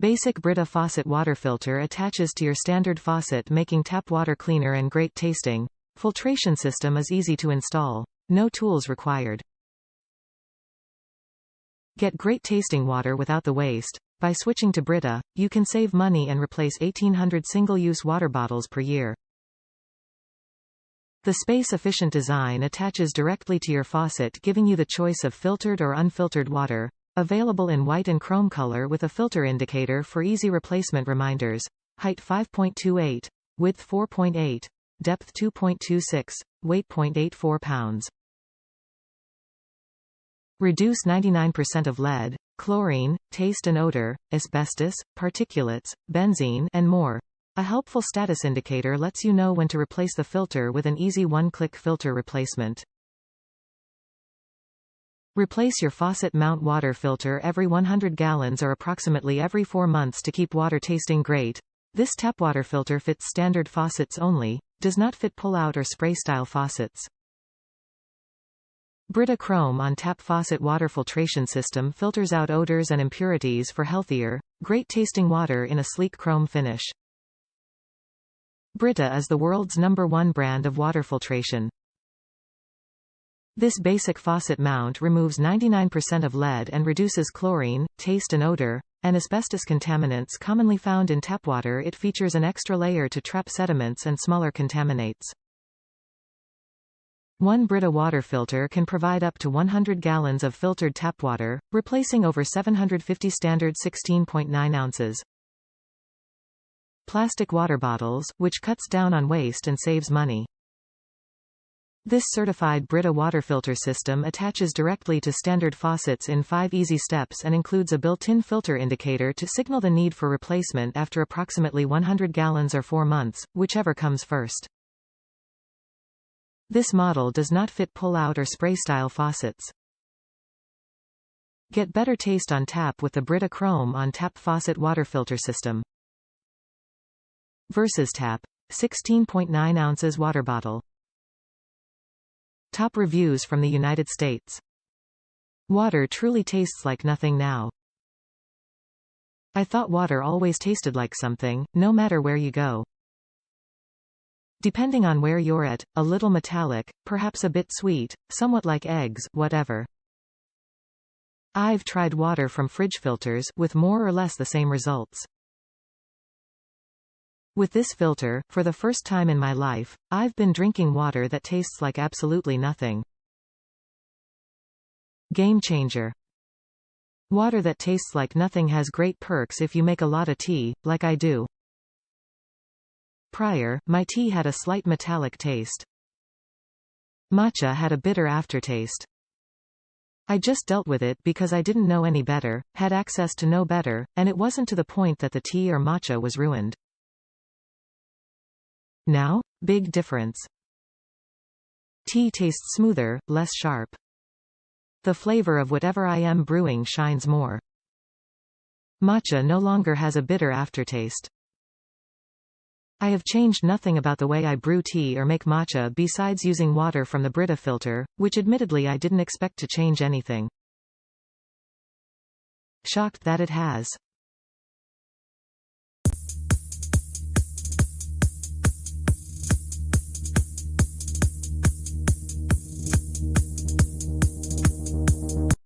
Basic Brita faucet water filter attaches to your standard faucet, making tap water cleaner and great tasting. Filtration system is easy to install. No tools required. Get great tasting water without the waste. By switching to Brita, you can save money and replace 1,800 single-use water bottles per year. The space-efficient design attaches directly to your faucet, giving you the choice of filtered or unfiltered water. Available in white and chrome color with a filter indicator for easy replacement reminders. Height 5.28, width 4.8, depth 2.26, weight 0.84 pounds. Reduce 99% of lead, chlorine, taste and odor, asbestos, particulates, benzene, and more. A helpful status indicator lets you know when to replace the filter with an easy one-click filter replacement. Replace your faucet mount water filter every 100 gallons or approximately every 4 months to keep water tasting great. This tap water filter fits standard faucets only, does not fit pull-out or spray-style faucets. Brita Chrome on tap faucet water filtration system filters out odors and impurities for healthier, great-tasting water in a sleek chrome finish. Brita is the world's #1 brand of water filtration. This basic faucet mount removes 99% of lead and reduces chlorine, taste and odor, and asbestos contaminants commonly found in tap water. It features an extra layer to trap sediments and smaller contaminants. One Brita water filter can provide up to 100 gallons of filtered tap water, replacing over 750 standard 16.9 ounces plastic water bottles, which cuts down on waste and saves money. This certified Brita water filter system attaches directly to standard faucets in 5 easy steps and includes a built-in filter indicator to signal the need for replacement after approximately 100 gallons or 4 months, whichever comes first. This model does not fit pull-out or spray-style faucets. Get better taste on tap with the Brita Chrome on tap faucet water filter system. Versus Tap 16.9 ounces water bottle. Top reviews from the United States. Water truly tastes like nothing now. I thought water always tasted like something, no matter where you go. Depending on where you're at, a little metallic, perhaps a bit sweet, somewhat like eggs, whatever. I've tried water from fridge filters, with more or less the same results. With this filter, for the first time in my life, I've been drinking water that tastes like absolutely nothing. Game changer. Water that tastes like nothing has great perks if you make a lot of tea, like I do. Prior, my tea had a slight metallic taste. Matcha had a bitter aftertaste. I just dealt with it because I didn't know any better, had access to know better, and it wasn't to the point that the tea or matcha was ruined. Now, big difference. Tea tastes smoother, less sharp. The flavor of whatever I am brewing shines more. Matcha no longer has a bitter aftertaste. I have changed nothing about the way I brew tea or make matcha besides using water from the Brita filter, which admittedly I didn't expect to change anything. Shocked that it has.